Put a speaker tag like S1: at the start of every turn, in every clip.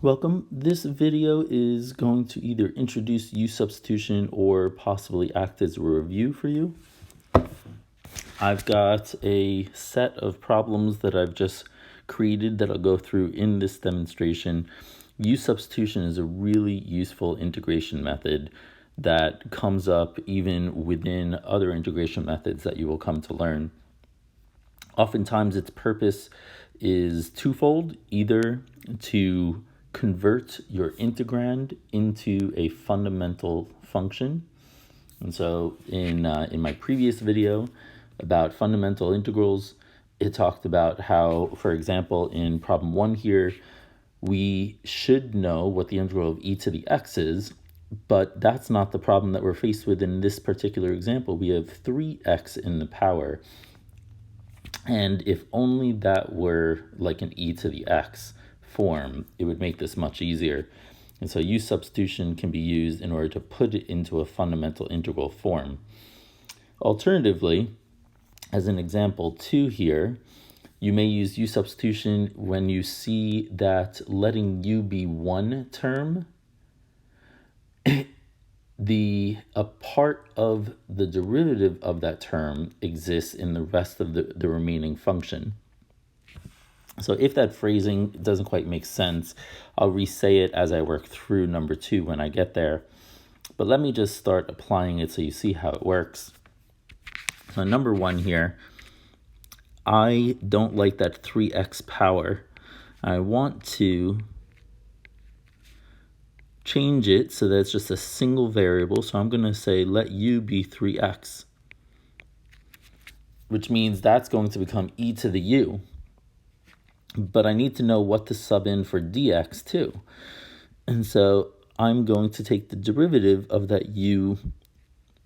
S1: Welcome. This video is going to either introduce U substitution or possibly act as a review for you. I've got a set of problems that I've just created that I'll go through in this demonstration. U substitution is a really useful integration method that comes up even within other integration methods that you will come to learn. Oftentimes its purpose is twofold, either to convert your integrand into a fundamental function. And so in my previous video about fundamental integrals, it talked about how, for example, in problem 1 here, we should know what the integral of e to the x is, but that's not the problem that we're faced with in this particular example. We have 3x in the power. And if only that were like an e to the x form, it would make this much easier. And so U substitution can be used in order to put it into a fundamental integral form. Alternatively, as an example 2 here, you may use U substitution when you see that letting U be one term, a part of the derivative of that term exists in the rest of the remaining function. So if that phrasing doesn't quite make sense, I'll re-say it as I work through number 2 when I get there. But let me just start applying it so you see how it works. So number 1 here, I don't like that 3x power. I want to change it so that it's just a single variable. So I'm going to say let u be 3x, which means that's going to become e to the u. But I need to know what to sub in for dx too. And so I'm going to take the derivative of that u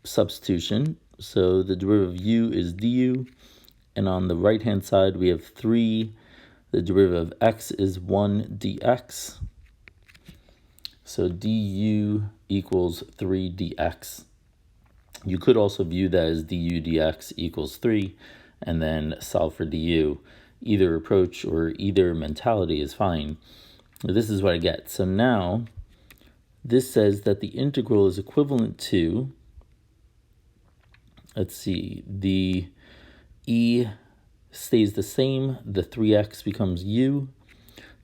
S1: substitution. So the derivative of u is du. And on the right-hand side, we have 3. The derivative of x is 1 dx. So du equals 3 dx. You could also view that as du dx equals 3 and then solve for du. Either approach or either mentality is fine. This is what I get. So now this says that the integral is equivalent to, let's see, the e stays the same, the 3x becomes u.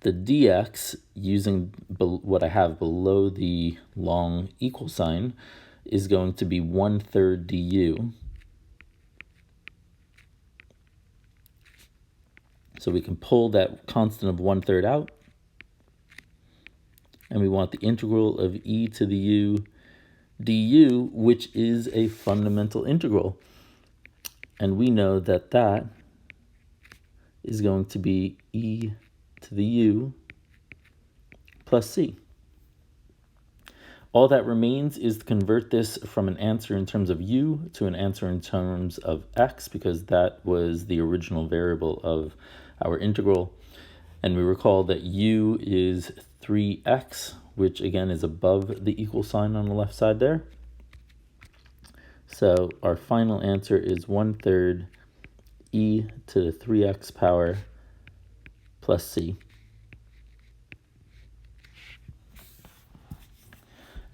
S1: The dx, using what I have below the long equal sign, is going to be 1/3 du. So we can pull that constant of 1/3 out. And we want the integral of e to the u du, which is a fundamental integral. And we know that that is going to be e to the u plus c. All that remains is to convert this from an answer in terms of u to an answer in terms of x, because that was the original variable of our integral. And we recall that u is 3x, which again is above the equal sign on the left side there. So our final answer is 1/3 e to the 3x power plus c.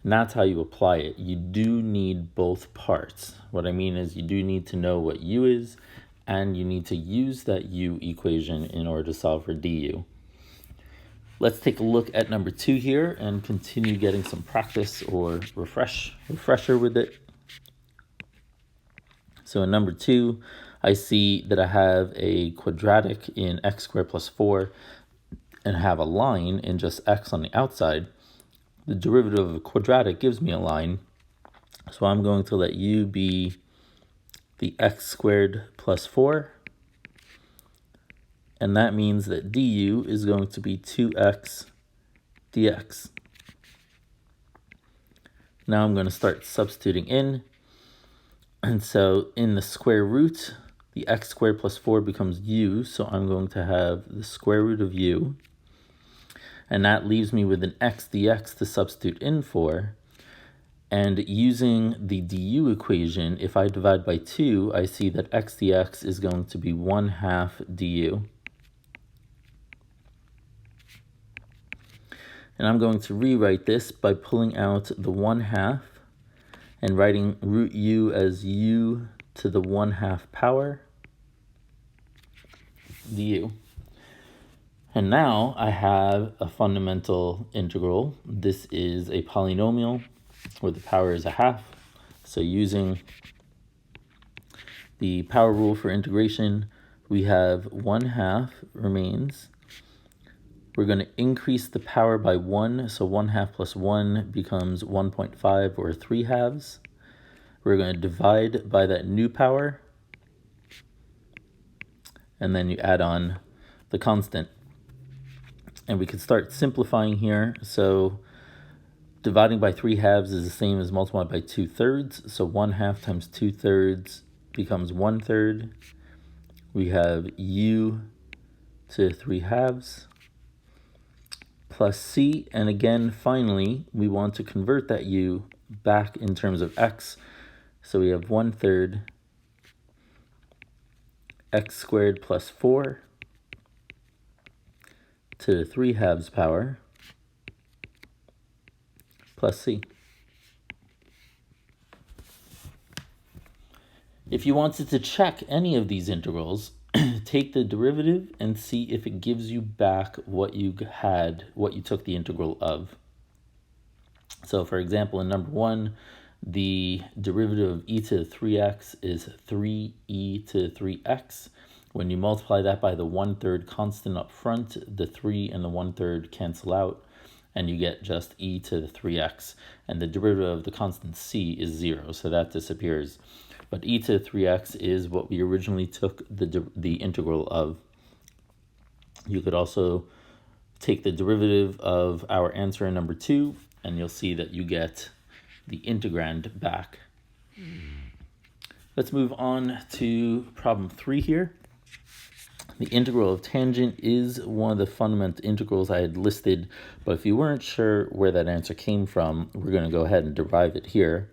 S1: And that's how you apply it. You do need both parts. What I mean is you do need to know what u is, and you need to use that u equation in order to solve for du. Let's take a look at number 2 here and continue getting some practice or refresher with it. So in number 2, I see that I have a quadratic in x squared plus 4 and have a line in just x on the outside. The derivative of a quadratic gives me a line. So I'm going to let u be the x squared plus 4. And that means that du is going to be 2x dx. Now I'm going to start substituting in. And so in the square root, the x squared plus 4 becomes u. So I'm going to have the square root of u. And that leaves me with an x dx to substitute in for. And using the du equation, if I divide by 2, I see that x dx is going to be 1/2 du. And I'm going to rewrite this by pulling out the 1/2 and writing root u as u to the 1/2 power du. And now I have a fundamental integral. This is a polynomial where the power is 1/2. So using the power rule for integration, we have 1/2 remains. We're going to increase the power by 1, so 1/2 plus 1 becomes 1.5 or 3/2. We're going to divide by that new power, and then you add on the constant. And we could start simplifying here. So dividing by 3/2 is the same as multiplying by 2/3. So 1/2 times 2/3 becomes 1/3. We have u to 3/2 plus c. And again, finally, we want to convert that u back in terms of x. So we have 1/3 x squared plus 4 to the 3/2 power plus c. If you wanted to check any of these integrals, take the derivative and see if it gives you back what you had, what you took the integral of. So for example, in number 1, the derivative of e to the 3x is 3e to the 3x. When you multiply that by the 1/3 constant up front, the 3 and the 1/3 cancel out, and you get just e to the 3x. And the derivative of the constant c is 0, so that disappears. But e to the 3x is what we originally took the integral of. You could also take the derivative of our answer in number 2, and you'll see that you get the integrand back. Let's move on to problem 3 here. The integral of tangent is one of the fundamental integrals I had listed, but if you weren't sure where that answer came from, we're going to go ahead and derive it here.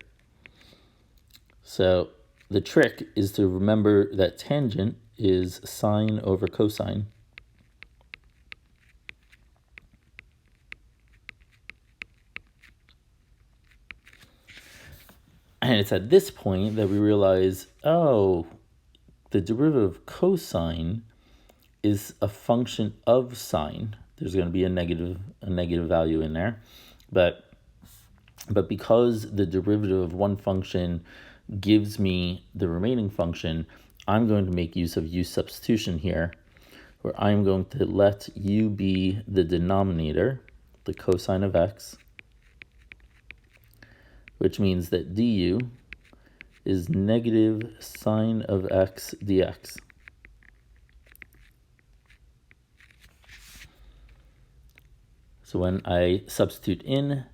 S1: So the trick is to remember that tangent is sine over cosine. And it's at this point that we realize, oh, the derivative of cosine is a function of sine. There's going to be a negative value in there. But because the derivative of one function gives me the remaining function, I'm going to make use of U substitution here, where I'm going to let u be the denominator, the cosine of x, which means that du is negative sine of x dx. So when I substitute in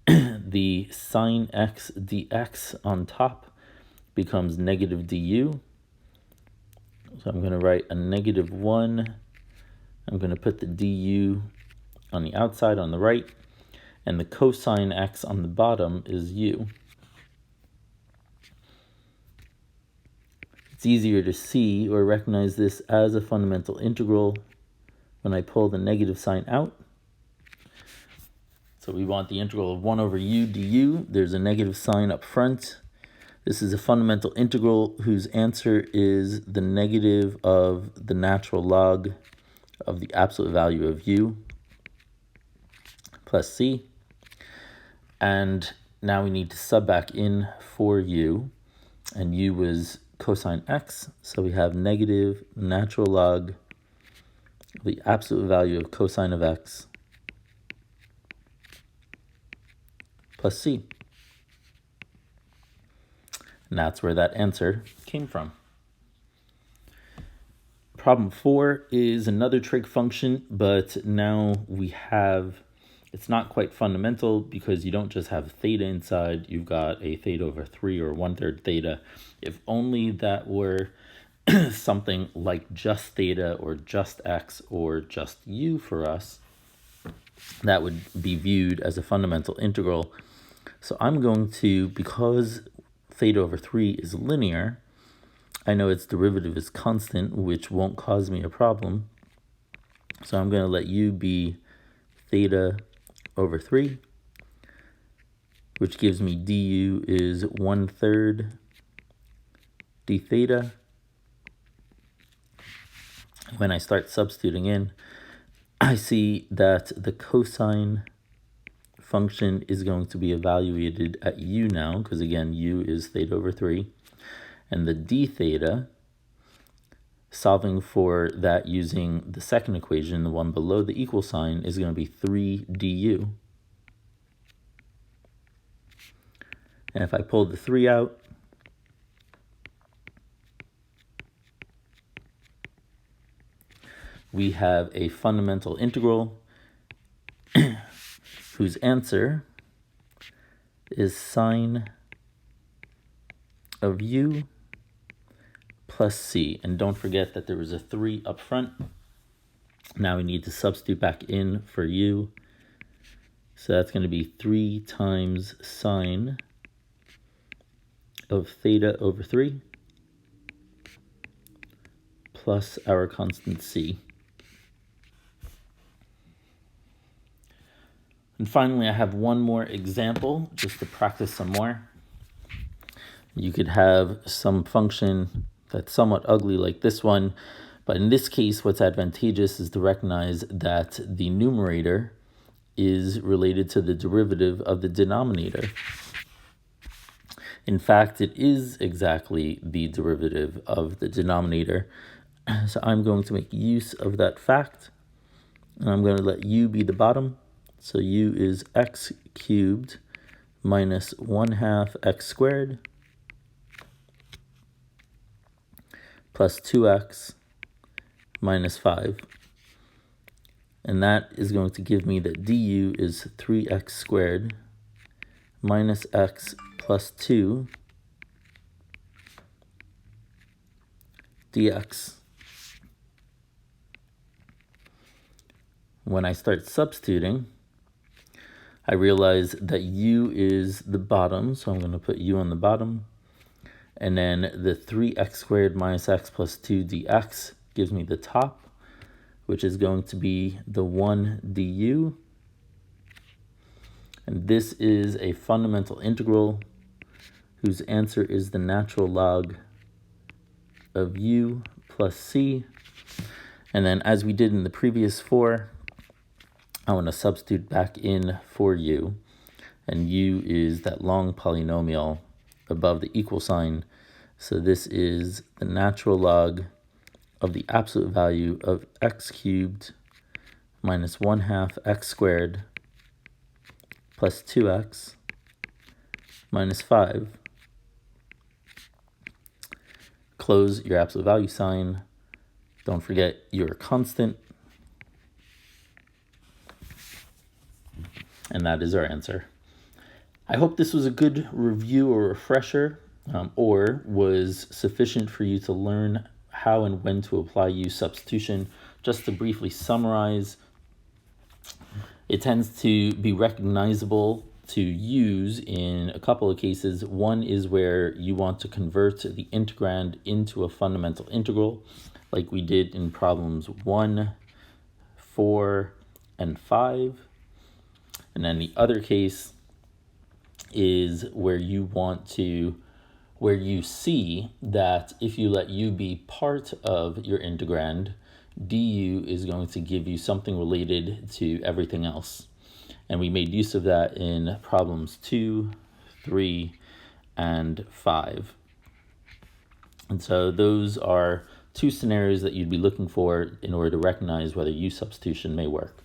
S1: the sine x dx on top becomes negative du. So I'm going to write a -1. I'm going to put the du on the outside on the right, and the cosine x on the bottom is u. It's easier to see or recognize this as a fundamental integral when I pull the negative sign out. So we want the integral of 1 over u du. There's a negative sign up front. This is a fundamental integral whose answer is the negative of the natural log of the absolute value of u plus c. And now we need to sub back in for u, and u was cosine x, so we have negative natural log of the absolute value of cosine of x plus c. And that's where that answer came from. Problem 4 is another trig function, but now we have, it's not quite fundamental because you don't just have theta inside, you've got a theta over 3 or 1/3 theta. If only that were something like just theta or just x or just u for us, that would be viewed as a fundamental integral. So I'm going to, because theta over 3 is linear, I know its derivative is constant, which won't cause me a problem. So I'm going to let u be theta over 3, which gives me du is 1/3 d theta. When I start substituting in, I see that the cosine function is going to be evaluated at u now, because again, u is theta over 3. And the d theta, solving for that using the second equation, the one below the equal sign, is going to be 3 du. And if I pull the 3 out, we have a fundamental integral whose answer is sine of u plus c. And don't forget that there was a 3 up front. Now we need to substitute back in for u. So that's going to be 3 times sine of theta over 3 plus our constant c. And finally, I have one more example just to practice some more. You could have some function that's somewhat ugly like this one, but in this case, what's advantageous is to recognize that the numerator is related to the derivative of the denominator. In fact, it is exactly the derivative of the denominator. So I'm going to make use of that fact, and I'm going to let u be the bottom. So u is x cubed minus 1/2 x squared plus 2x minus 5. And that is going to give me that du is 3x squared minus x plus 2 dx. When I start substituting, I realize that u is the bottom, so I'm going to put u on the bottom. And then the 3x squared minus x plus 2 dx gives me the top, which is going to be the 1 du. And this is a fundamental integral whose answer is the natural log of u plus c. And then as we did in the previous 4, I want to substitute back in for u, and u is that long polynomial above the equal sign. So this is the natural log of the absolute value of x cubed minus 1/2 x squared plus 2x minus 5. Close your absolute value sign. Don't forget your constant. And that is our answer. I hope this was a good review or refresher, or was sufficient for you to learn how and when to apply U substitution. Just to briefly summarize, it tends to be recognizable to use in a couple of cases. One is where you want to convert the integrand into a fundamental integral, like we did in problems 1, 4, and 5. And then the other case is where you see that if you let u be part of your integrand, du is going to give you something related to everything else. And we made use of that in problems 2, 3, and 5. And so those are two scenarios that you'd be looking for in order to recognize whether U substitution may work.